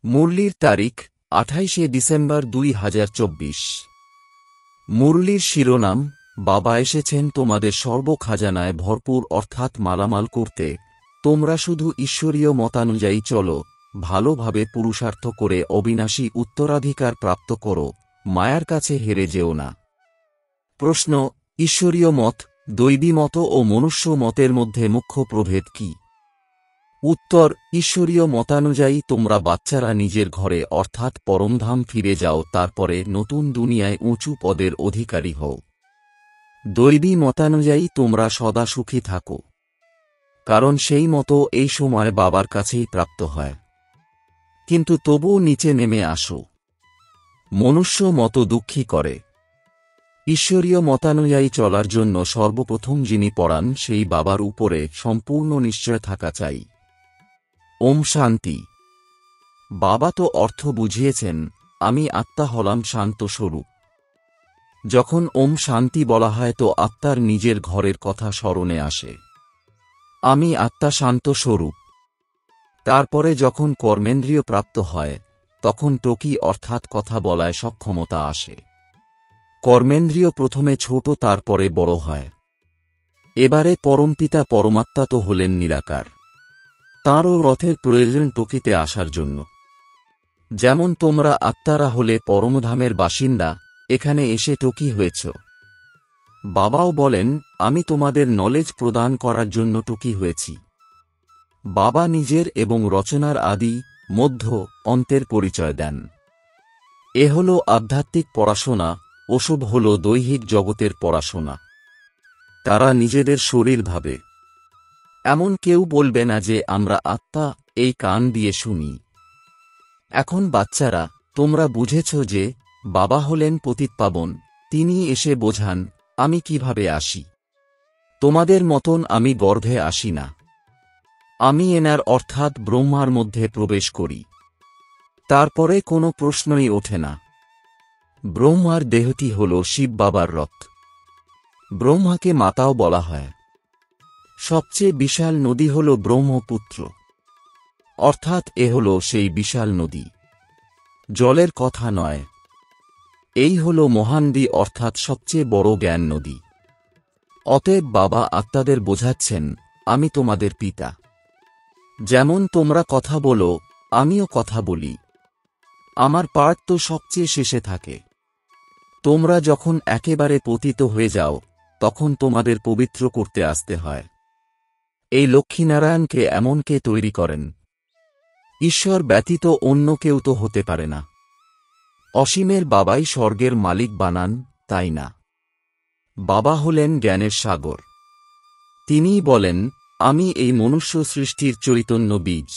মুরলির তারিখ 28শে ডিসেম্বর 2024। মুরলির শিরোনাম, বাবা এসেছেন তোমাদের সর্বখাজানায় ভরপুর অর্থাৎ মালামাল করতে। তোমরা শুধু ঈশ্বরীয় মতানুযায়ী চলো, ভালোভাবে পুরুষার্থ করে অবিনাশী উত্তরাধিকার প্রাপ্ত করো, মায়ার কাছে হেরে যেও না। প্রশ্ন: ঈশ্বরীয় মত, দৈবী মত ও মনুষ্য মতের মধ্যে মুখ্য প্রভেদ কি? উত্তর: ঈশ্বরীয় মতানুযায়ী তোমরা বাচ্চারা নিজের ঘরে অর্থাৎ পরমধাম ফিরে যাও, তারপরে নতুন দুনিয়ায় উঁচু পদের অধিকারী হও। দৈবী মতানুযায়ী তোমরা সদা সুখী থাকো, কারণ সেই মতো এই সময় বাবার কাছেই প্রাপ্ত হয়। কিন্তু তবুও নিচে নেমে আসো। মনুষ্য মত দুঃখী করে। ঈশ্বরীয় মতানুযায়ী চলার জন্য সর্বপ্রথম যিনি পড়ান সেই বাবার উপরে সম্পূর্ণ নিশ্চয় থাকা চাই। ওম শান্তি। বাবা তো অর্থ বুঝিয়েছেন, আমি আত্মা হলাম শান্ত স্বরূপ। যখন ওম শান্তি বলা হয় তো আত্মার নিজের ঘরের কথা স্মরণে আসে। আমি আত্মা শান্ত স্বরূপ। তারপরে যখন কর্মেন্দ্রিয় প্রাপ্ত হয় তখন টকি অর্থাৎ কথা বলায় সক্ষমতা আসে। কর্মেন্দ্রিয় প্রথমে ছোট তারপরে বড় হয়। এবারে পরমপিতা পরমাত্মা তো হলেন নিরাকার। তাঁরও রথের প্রয়োজন টকিতে আসার জন্য। যেমন তোমরা আত্মারা হলে পরমধামের বাসিন্দা, এখানে এসে টকি হয়েছ। বাবাও বলেন, আমি তোমাদের নলেজ প্রদান করার জন্য টকি হয়েছি। বাবা নিজের এবং রচনার আদি, মধ্য, অন্তের পরিচয় দেন। এ হল আধ্যাত্মিক পড়াশোনা, ওসব হল দৈহিক জগতের পড়াশোনা। তারা নিজেদের শরীর ভাবে। এমন কেউ বলবে না যে আমরা আত্মা, এই কান দিয়ে শুনি। এখন বাচ্চারা, তোমরা বুঝেছ যে বাবা হলেন পতিতপাবন, তিনি এসে বোঝান আমি কিভাবে আসি। তোমাদের মতন আমি গর্ভে আসি না। আমি এনার অর্থাৎ ব্রহ্মার মধ্যে প্রবেশ করি। তারপরে কোনো প্রশ্নই ওঠে না। ব্রহ্মার দেহটি হল শিব বাবার রথ। ব্রহ্মাকে মাতাও বলা হয়। সবচেয়ে বিশাল নদী হল ব্রহ্মপুত্র, অর্থাৎ এ হল সেই বিশাল নদী। জলের কথা নয়। এই হল মহানদী অর্থাৎ সবচেয়ে বড় জ্ঞান নদী। অতএব বাবা আত্মাদের বোঝাচ্ছেন, আমি তোমাদের পিতা। যেমন তোমরা কথা বলো, আমিও কথা বলি। আমার পার্ট তো সবচেয়ে শেষে থাকে। তোমরা যখন একেবারে পতিত হয়ে যাও তখন তোমাদের পবিত্র করতে আসতে হয়। এই লক্ষ্মীনারায়ণকে এমন কে তৈরি করেন? ঈশ্বর ব্যতীত অন্য কেউ তো হতে পারে না। অসীমের বাবাই স্বর্গের মালিক বানান, তাই না? বাবা হলেন জ্ঞানের সাগর। তিনিই বলেন, আমি এই মনুষ্য সৃষ্টির চৈতন্য বীজ।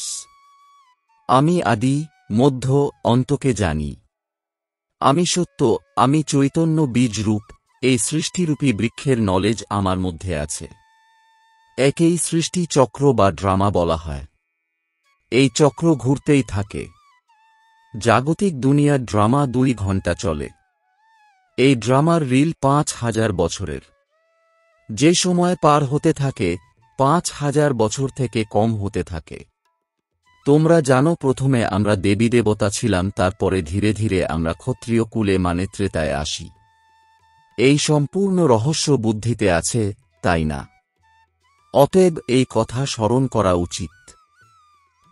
আমি আদি, মধ্য, অন্তকে জানি। আমি সত্য, আমি চৈতন্য বীজ রূপ। এই সৃষ্টিরূপী বৃক্ষের নলেজ আমার মধ্যে আছে। একেই সৃষ্টি চক্র বা ড্রামা বলা হয়। এই চক্র ঘুরতেই থাকে। জাগতিক দুনিয়ার ড্রামা 2 ঘন্টা চলে। এই ড্রামার রিল 5000 বছরের। যে সময় পার হতে থাকে 5000 বছর থেকে কম হতে থাকে। তোমরা জানো প্রথমে আমরা দেবী দেবতা ছিলাম, তারপরে ধীরে ধীরে আমরা ক্ষত্রিয় কুলে মানে ত্রেতায় আসি। এই সম্পূর্ণ রহস্য বুদ্ধিতে আছে, তাই না? অতএব এই কথা স্মরণ করা উচিত।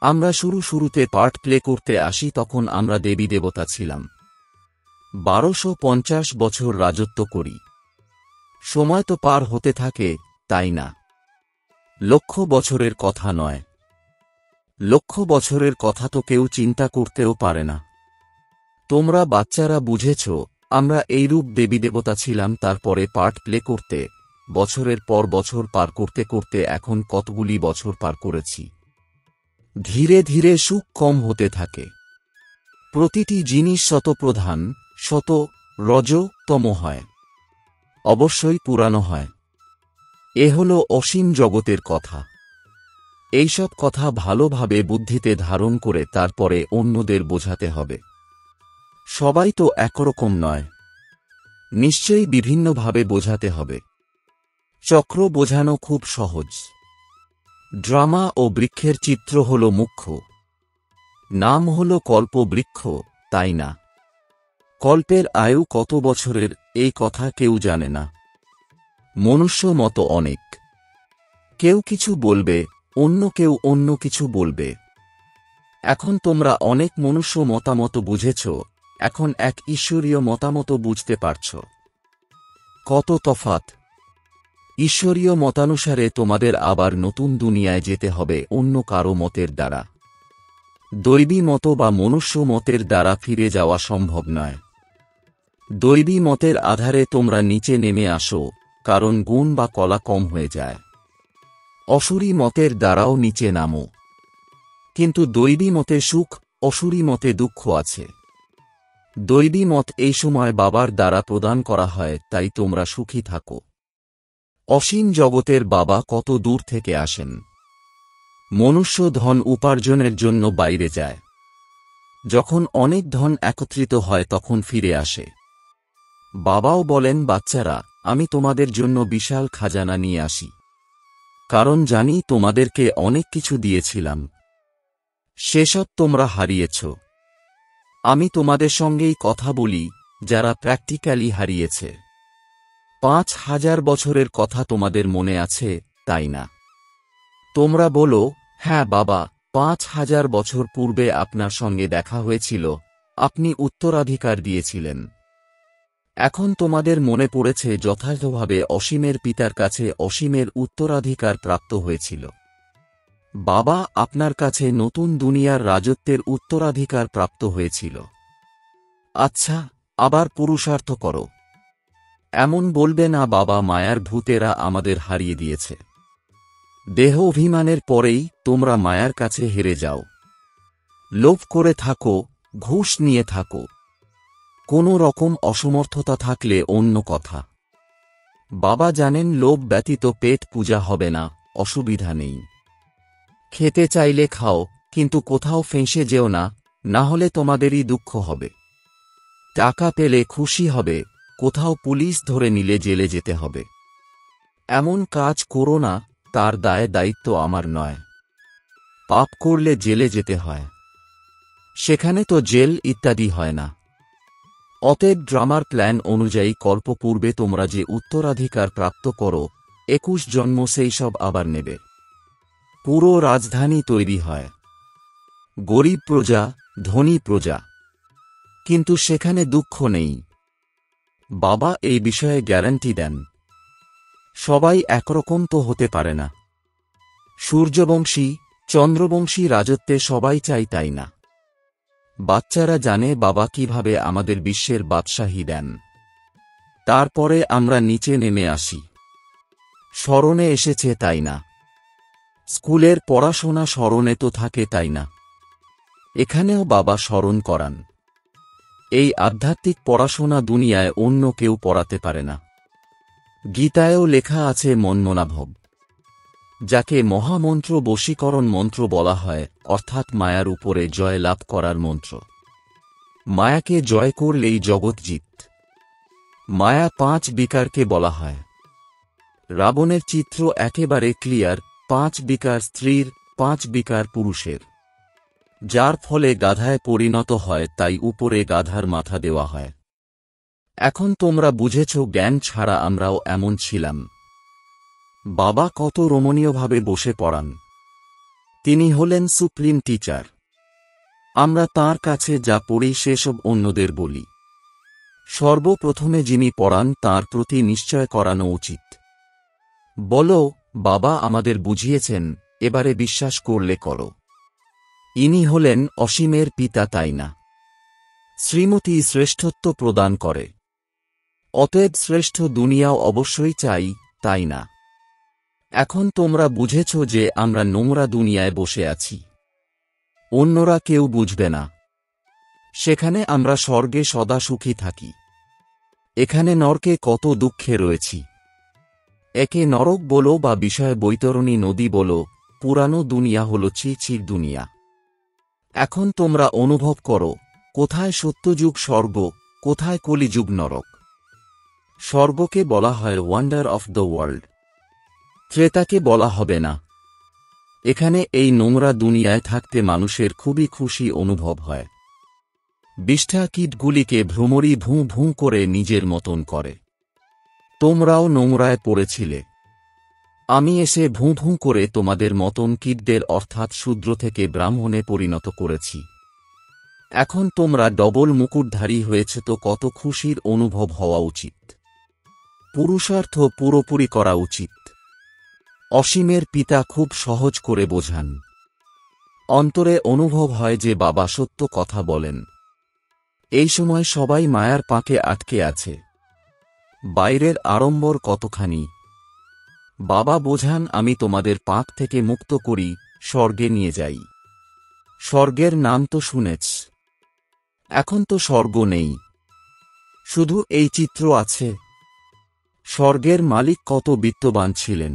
আমরা শুরুতে পার্ট প্লে করতে আসি, তখন আমরা দেবী দেবতা ছিলাম। 1250 বছর রাজত্ব করি। সময় তো পার হতে থাকে, তাই না? লক্ষ বছরের কথা নয়। লক্ষ বছরের কথা তো কেউ চিন্তা করতেও পারে না। তোমরা বাচ্চারা বুঝেছ, আমরা এইরূপ দেবী দেবতা ছিলাম, তারপরে পার্ট প্লে করতে বছরের পর বছর পার করতে করতে এখন কতগুলি বছর পার করেছি। ধীরে ধীরে সুখ কম হতে থাকে। প্রতিটি জিনিস শতপ্রধান, শত, রজ, তম হয়। অবশ্যই পুরানো হয়। এ হল অসীম জগতের কথা। এইসব কথা ভালোভাবে বুদ্ধিতে ধারণ করে তারপরে অন্যদের বোঝাতে হবে। সবাই তো একরকম নয়। নিশ্চয়ই বিভিন্নভাবে বোঝাতে হবে। চক্র বোঝানো খুব সহজ। ড্রামা ও বৃক্ষের চিত্র হল মুখ্য। নাম হল কল্পবৃক্ষ, তাই না? কল্পের আয়ু কত বছরের এই কথা কেউ জানে না। মনুষ্য মতো অনেক, কেউ কিছু বলবে, অন্য কেউ অন্য কিছু বলবে। এখন তোমরা অনেক মনুষ্য মতামত বুঝেছ, এখন এক ঈশ্বরীয় মতামত বুঝতে পারছ। কত তফাৎ! ঈশ্বরীয় মতানুসারে তোমাদের আবার নতুন দুনিয়ায় যেতে হবে অন্য কারো মতের দ্বারা। দৈবী মত বা মনুষ্য মতের দ্বারা ফিরে যাওয়া সম্ভব নয়। দৈবী মতের আধারে তোমরা নিচে নেমে আসো, কারণ গুণ বা কলা কম হয়ে যায়। অসুরী মতের দ্বারাও নিচে নামো। কিন্তু দৈবী মতে সুখ, অসুরী মতে দুঃখ আছে। দৈবী মত এই সময় বাবার দ্বারা প্রদান করা হয়, তাই তোমরা সুখী থাকো। অসীম জগতের বাবা কত দূর থেকে আসেন। মনুষ্য ধন উপার্জনের জন্য বাইরে যায়। যখন অনেক ধন একত্রিত হয় তখন ফিরে আসে। বাবাও বলেন, বাচ্চারা, আমি তোমাদের জন্য বিশাল খাজানা নিয়ে আসি, কারণ জানি তোমাদেরকে অনেক কিছু দিয়েছিলাম, সেসব তোমরা হারিয়েছ। আমি তোমাদের সঙ্গেই কথা বলি যারা প্র্যাকটিক্যালি হারিয়েছে। ৫,০০০ বছরের কথা তোমাদের মনে আছে, তাই না? তোমরা বলো, হ্যাঁ বাবা, ৫,০০০ বছর পূর্বে আপনার সঙ্গে দেখা হয়েছিল, আপনি উত্তরাধিকার দিয়েছিলেন। এখন তোমাদের মনে পড়েছে যথাযথভাবে অসীমের পিতার কাছে অসীমের উত্তরাধিকার প্রাপ্ত হয়েছিল। বাবা আপনার কাছে নতুন দুনিয়ার রাজত্বের উত্তরাধিকার প্রাপ্ত হয়েছিল। আচ্ছা, আবার পুরুষার্থ করো। এমন বলবে না বাবা, মায়ার ভূতেরা আমাদের হারিয়ে দিয়েছে। দেহ অভিমানের পরেই তোমরা মায়ার কাছে হেরে যাও। লোভ করে থাকো, ঘুষ নিয়ে থাকো। কোনো রকম অসমর্থতা থাকলে অন্য কথা। বাবা জানেন লোভ ব্যতীত পেট পূজা হবে না, অসুবিধা নেই। খেতে চাইলে খাও, কিন্তু কোথাও ফেঁসে যেও না, না হলে তোমাদেরই দুঃখ হবে। টাকা পেলে খুশি হবে, কোথাও পুলিশ ধরে নিলে জেলে যেতে হবে। এমন কাজ করো না, তার দায় দায়িত্ব আমার নয়। পাপ করলে জেলে যেতে হয়, সেখানে তো জেল ইত্যাদি হয় না। অতএব ড্রামার প্ল্যান অনুযায়ী কল্পপূর্বে তোমরা যে উত্তরাধিকার প্রাপ্ত করো, ২১ জন্ম সেই সব আবার নেবে। পুরো রাজধানী তৈরি হয়, গরিব প্রজা, ধনী প্রজা, কিন্তু সেখানে দুঃখ নেই। বাবা এই বিষয়ে গ্যারান্টি দেন। সবাই একরকম তো হতে পারে না। সূর্যবংশী, চন্দ্রবংশী রাজত্বে সবাই চাই, তাই না? বাচ্চারা জানে বাবা কিভাবে আমাদের বিশ্বের বাদশাহী দেন। তারপরে আমরা নিচে নেমে আসি। স্মরণে এসেছে, তাই না? স্কুলের পড়াশোনা স্মরণে তো থাকে, তাই না? এখানেও বাবা স্মরণ করান। এই আধ্যাত্মিক পড়াশোনা দুনিয়ায় অন্য কেউ পড়াতে পারে না। গীতায়ও লেখা আছে মন্মনাভব, যাকে মহামন্ত্র বশীকরণ মন্ত্র বলা হয়, অর্থাৎ মায়ার উপরে জয় লাভ করার মন্ত্র। মায়াকে জয় করলেই জগৎ জিত। মায়া ৫ বিকারকে বলা হয়। রাবণের চিত্র একেবারে ক্লিয়ার, ৫ বিকার স্ত্রীর, ৫ বিকার পুরুষের, যার ফলে গাধায় পরিণত হয়, তাই উপরে গাধার মাথা দেওয়া হয়। এখন তোমরা বুঝেছ জ্ঞান ছাড়া আমরাও এমন ছিলাম। বাবা কত রমণীয়ভাবে বসে পড়ান। তিনি হলেন সুপ্রিম টিচার। আমরা তাঁর কাছে যা পড়ি সেসব অন্যদের বলি। সর্বপ্রথমে যিনি পড়ান তাঁর প্রতি নিশ্চয় করানো উচিত। বলো, বাবা আমাদের বুঝিয়েছেন, এবারে বিশ্বাস করলে করো। ইনি হলেন অসীমের পিতা, তাই না? শ্রীমতী শ্রেষ্ঠত্ব প্রদান করে। অতএব শ্রেষ্ঠ দুনিয়াও অবশ্যই চাই, তাই না? এখন তোমরা বুঝেছ যে আমরা নোংরা দুনিয়ায় বসে আছি। অন্যরা কেউ বুঝবে না। সেখানে আমরা স্বর্গে সদা সুখী থাকি। এখানে নরকে কত দুঃখে রয়েছি। একে নরক বলো বা বিষয় বৈতরণী নদী বলো, পুরানো দুনিয়া হল চিচির দুনিয়া। এখন তোমরা অনুভব করো, কোথায় সত্যযুগ স্বর্গ, কোথায় কলিযুগ নরক। স্বর্গকে বলা হয় ওয়ান্ডার অফ দ্য ওয়ার্ল্ড। ত্রেতাকে বলা হবে না। এখানে এই নোংরা দুনিয়ায় থাকতে মানুষের খুবই খুশি অনুভব হয়। বিষ্ঠা কীটগুলিকে ভ্রমরী ভূঁ ভূঁ করে নিজের মতন করে। তোমরাও নোংরায় পড়েছিলে। আমি এসে ভূঁ ভূঁ করে তোমাদের মতন কীটদের অর্থাৎ শূদ্র থেকে ব্রাহ্মণে পরিণত করেছি। এখন তোমরা ডবল মুকুটধারী হয়েছে, তো কত খুশির অনুভব হওয়া উচিত। পুরুষার্থ পুরোপুরি করা উচিত। অসীমের পিতা খুব সহজ করে বোঝান। অন্তরে অনুভব হয় যে বাবা সত্য কথা বলেন। এই সময় সবাই মায়ার পাকে আটকে আছে। বাইরের আড়ম্বর কতখানি। বাবা বোঝান, আমি তোমাদের পাক থেকে মুক্ত করি, স্বর্গে নিয়ে যাই। স্বর্গের নাম তো শুনেছ। এখন তো স্বর্গ নেই, শুধু এই চিত্র আছে। স্বর্গের মালিক কত বিত্তবান ছিলেন।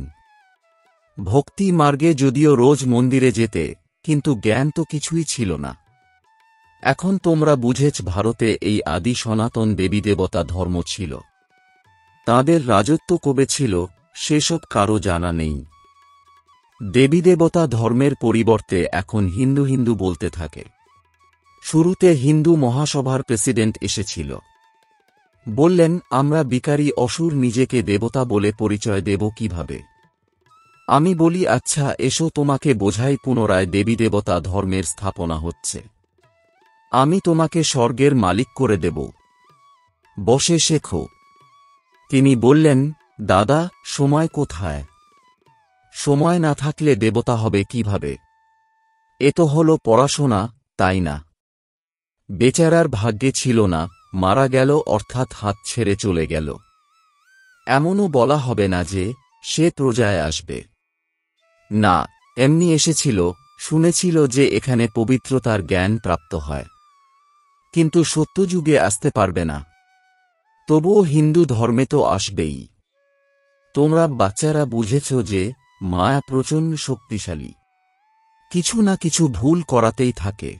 ভক্তি মার্গে যদিও রোজ মন্দিরে যেতে, কিন্তু জ্ঞান তো কিছুই ছিল না। এখন তোমরা বুঝেছ, ভারতে এই আদি সনাতন দেবী দেবতা ধর্ম ছিল। তাঁদের রাজত্ব কবে ছিল সেসব কারো জানা নেই। দেবী দেবতা ধর্মের পরিবর্তে এখন হিন্দু হিন্দু বলতে থাকে। শুরুতে হিন্দু মহাসভার প্রেসিডেন্ট এসেছিল। বললেন, আমরা বিকারী অসুর নিজেকে দেবতা বলে পরিচয় দেব কিভাবে? আমি বলি, আচ্ছা এসো তোমাকে বোঝাই, পুনরায় দেবী দেবতা ধর্মের স্থাপনা হচ্ছে। আমি তোমাকে স্বর্গের মালিক করে দেব, বসে শেখো। তিনি বললেন, দাদা সময় কোথায়? সময় না থাকলে দেবতা হবে কিভাবে? এ তো হল পড়াশোনা, তাই না? বেচারার ভাগ্যে ছিল না, মারা গেল অর্থাৎ হাত ছেড়ে চলে গেল। এমনও বলা হবে না যে সে প্রজায় আসবে। না, এমনি এসেছিল, শুনেছিল যে এখানে পবিত্রতার জ্ঞান প্রাপ্ত হয়, কিন্তু সত্যযুগে আসতে পারবে না। তবুও হিন্দু ধর্মে তো আসবেই। তোমরা বাচ্চারা বুঝেছ যে মায়া প্রচণ্ড শক্তিশালী, কিছু না কিছু ভুল করাতেই থাকে।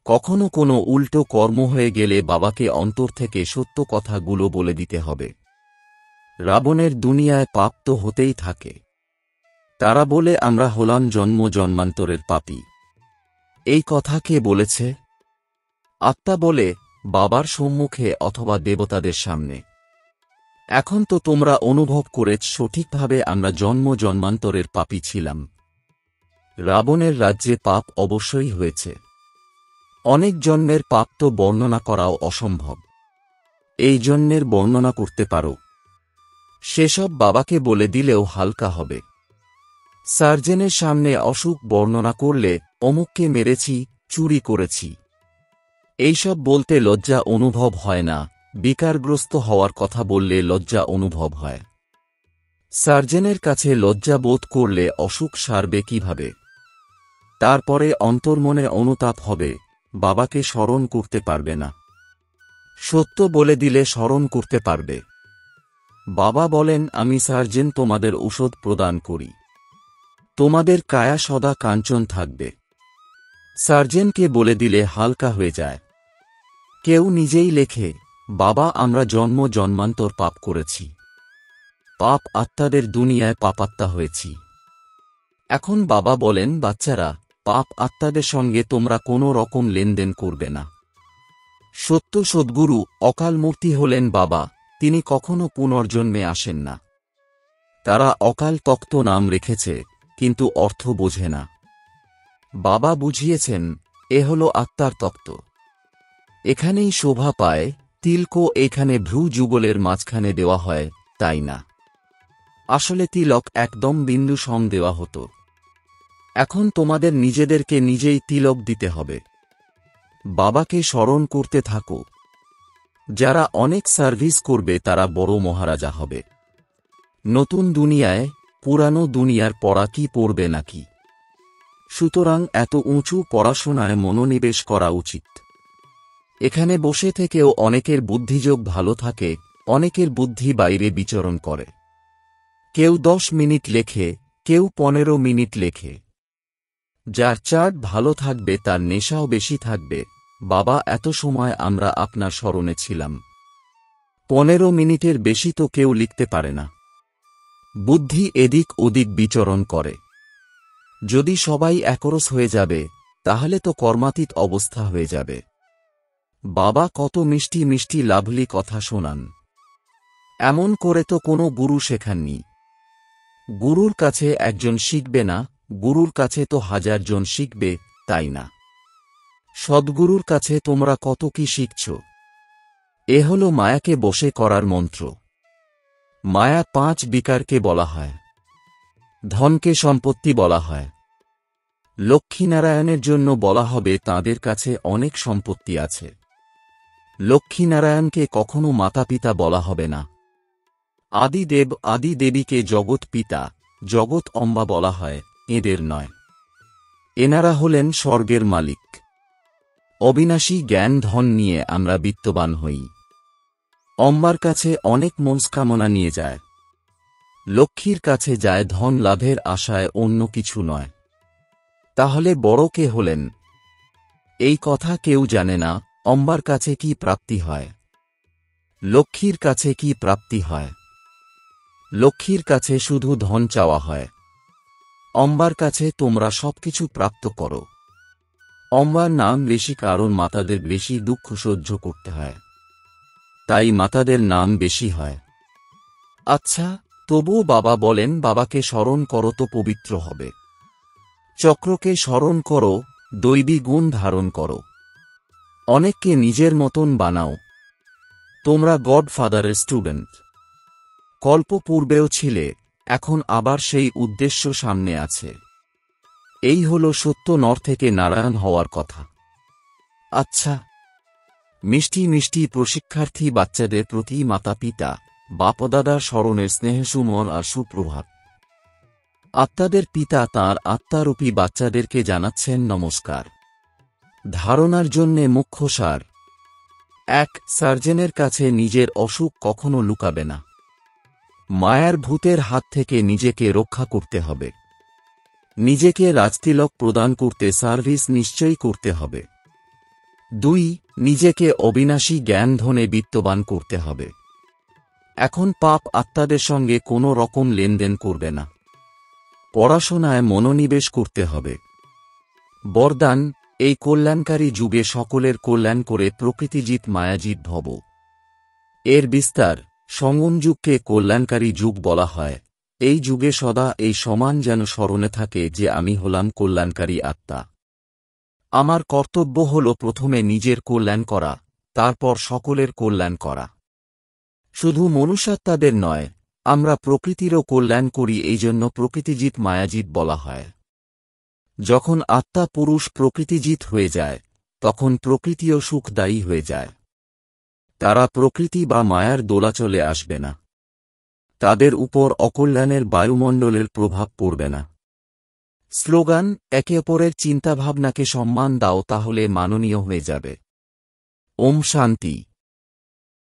কখনো কোনো উল্টো কর্ম হয়ে গেলে বাবাকে অন্তর থেকে সত্য কথাগুলো বলে দিতে হবে। রাবণের দুনিয়ায় পাপ তো হতেই থাকে। তারা বলে আমরা হলাম জন্ম জন্মান্তরের পাপী। এই কথা কে বলেছে? আত্মা বলে, বাবার সম্মুখে অথবা দেবতাদের সামনে। এখন তো তোমরা অনুভব করেছ সঠিকভাবে আমরা জন্ম জন্মান্তরের পাপী ছিলাম। রাবণের রাজ্যে পাপ অবশ্যই হয়েছে। অনেক জন্মের পাপ তো বর্ণনা করাও অসম্ভব। এই জন্মের বর্ণনা করতে পারো, সেসব বাবাকে বলে দিলেও হালকা হবে। সার্জেনের সামনে অসুখ বর্ণনা করলে অমুককে মেরেছি, চুরি করেছি, এইসব বলতে লজ্জা অনুভব হয় না। বিকারগ্রস্ত হওয়ার কথা বললে লজ্জা অনুভব হয়। সার্জেনের কাছে লজ্জা বোধ করলে অসুখ সারবে কিভাবে? তারপরে অন্তর্মনে অনুতাপ হবে, বাবাকে স্মরণ করতে পারবে না। সত্য বলে দিলে স্মরণ করতে পারবে। বাবা বলেন, আমি সার্জেন তোমাদের ঔষধ প্রদান করি, তোমাদের কায়া সদা কাঞ্চন থাকবে। সার্জেনকে বলে দিলে হালকা হয়ে যায়। কেউ নিজেই লেখে, বাবা আমরা জন্ম জন্মান্তর পাপ করেছি, পাপ আত্মাদের দুনিয়ায় পাপাত্মা হয়েছি। এখন বাবা বলেন, বাচ্চারা, পাপ আত্মাদের সঙ্গে তোমরা কোনো রকম লেনদেন করবে না। সত্য সদ্গুরু অকাল মূর্তি হলেন বাবা, তিনি কখনো পুনর্জন্মে আসেন না। তারা অকাল তক্ত নাম রেখেছে, কিন্তু অর্থ বোঝে না। বাবা বুঝিয়েছেন, এ হল আত্মার তক্ত। এখানেই শোভা পায়, তিলকও এখানে ভ্রু যুগলের মাঝখানে দেওয়া হয়, তাই না? আসলে তিলক একদম বিন্দু সম দেওয়া হতো। এখন তোমাদের নিজেদেরকে নিজেই তিলক দিতে হবে। বাবাকে স্মরণ করতে থাকো। যারা অনেক সার্ভিস করবে তারা বড় মহারাজা হবে। নতুন দুনিয়ায় পুরানো দুনিয়ার পড়া কি পড়বে নাকি? সুতরাং এত উঁচু পড়াশোনায় মনোনিবেশ করা উচিত। এখানে বসে থেকেও অনেকের বুদ্ধিযোগ ভালো থাকে, অনেকের বুদ্ধি বাইরে বিচরণ করে। কেউ 10 মিনিট লেখে, কেউ 15 মিনিট লেখে। যার চার্ট ভালো থাকবে তার নেশাও বেশি থাকবে। বাবা এত সময় আমরা আপনার স্মরণে ছিলাম। 15 মিনিটের বেশি তো কেউ লিখতে পারে না। বুদ্ধি এদিক ওদিক বিচরণ করে। যদি সবাই একরস হয়ে যাবে তাহলে তো কর্মাতীত অবস্থা হয়ে যাবে। বাবা কত মিষ্টি মিষ্টি লাভলি কথা শোনান। এমন করে তো কোনো গুরু শেখাননি। গুরুর কাছে একজন শিখবে না, গুরুর কাছে তো 1000 জন শিখবে, তাই না? সদ্গুরুর কাছে তোমরা কত কি শিখছ। এ হল মায়াকে বশে করার মন্ত্র। মায়া 5 বিকারকে বলা হয়। ধনকে সম্পত্তি বলা হয়। লক্ষ্মীনারায়ণের জন্য বলা হবে তাঁদের কাছে অনেক সম্পত্তি আছে। লক্ষ্মীনারায়ণকে কখনো মাতা পিতা বলা হবে না। আদিদেব আদি দেবীকে জগৎ পিতা জগৎ অম্বা বলা হয়, এদের নয়। এনারা হলেন স্বর্গের মালিক। অবিনাশী জ্ঞান ধন নিয়ে আমরা বিত্তবান হই। অম্বার কাছে অনেক মনস্কামনা নিয়ে যায়। লক্ষ্মীর কাছে যায় ধন লাভের আশায়, অন্য কিছু নয়। তাহলে বড় কে হলেন? এই কথা কেউ জানে না। অম্বার কাছে কি প্রাপ্তি হয়? লক্ষ্মীর কাছে কি প্রাপ্তি হয়? লক্ষ্মীর কাছে শুধু ধন চাওয়া হয়। অম্বার কাছে তোমরা সবকিছু প্রাপ্ত করো। অম্বার নাম বেশি কারণ মাতাদের বেশি দুঃখ সহ্য করতে হয়, তাই মাতাদের নাম বেশি হয়। আচ্ছা, তবুও বাবা বলেন বাবাকে স্মরণ করো তো পবিত্র হবে। চক্রকে স্মরণ করো, দৈবী গুণ ধারণ করো। অনেককে নিজের মতন বানাও। তোমরা গডফাদারের স্টুডেন্ট। কল্প পূর্বেও ছিলে, এখন আবার সেই উদ্দেশ্য সামনে আছে। এই হল সত্য নর থেকে নারায়ণ হওয়ার কথা। আচ্ছা, মিষ্টি মিষ্টি প্রশিক্ষার্থী বাচ্চাদের প্রতি মাতা পিতা বাপদাদার স্মরণের স্নেহসুমন আর সুপ্রভাত। আত্মাদের পিতা তাঁর আত্মারূপী বাচ্চাদেরকে জানাচ্ছেন নমস্কার। ধারণার জন্যে মুখ্য সার। 1. সার্জেনের কাছে নিজের অসুখ কখনো লুকাবে না। মায়ার ভূতের হাত থেকে নিজেকে রক্ষা করতে হবে। নিজেকে রাজতিলক প্রদান করতে সার্ভিস নিশ্চয়ই করতে হবে। 2. নিজেকে অবিনাশী জ্ঞান ধনে বিত্তবান করতে হবে। এখন পাপ আত্মাদের সঙ্গে কোনো রকম লেনদেন করবে না। পড়াশোনায় মনোনিবেশ করতে হবে। বরদান, এই কল্যাণকারী যুগে সকলের কল্যাণ করে প্রকৃতিজিৎ মায়াজিৎ ভব। এর বিস্তার, সঙ্গম যুগকে কল্যাণকারী যুগ বলা হয়। এই যুগে সদা এই সমান যেন স্মরণে থাকে যে আমি হলাম কল্যাণকারী আত্মা। আমার কর্তব্য হল প্রথমে নিজের কল্যাণ করা, তারপর সকলের কল্যাণ করা। শুধু মনুষ্যাত্মাদের নয়, আমরা প্রকৃতিরও কল্যাণ করি, এই জন্য প্রকৃতিজিৎ মায়াজিৎ বলা হয়। যখন আত্মা পুরুষ প্রকৃতিজিৎ হয়ে যায়, তখন প্রকৃতিও সুখদায়ী হয়ে যায়। তারা প্রকৃতি বা মায়ার দোলাচলে আসবে না। তাদের উপর অকল্যাণের বায়ুমণ্ডলের প্রভাব পড়বে না। স্লোগান, একে অপরের চিন্তাভাবনাকে সম্মান দাও, তাহলে মাননীয় হয়ে যাবে। ওম শান্তি।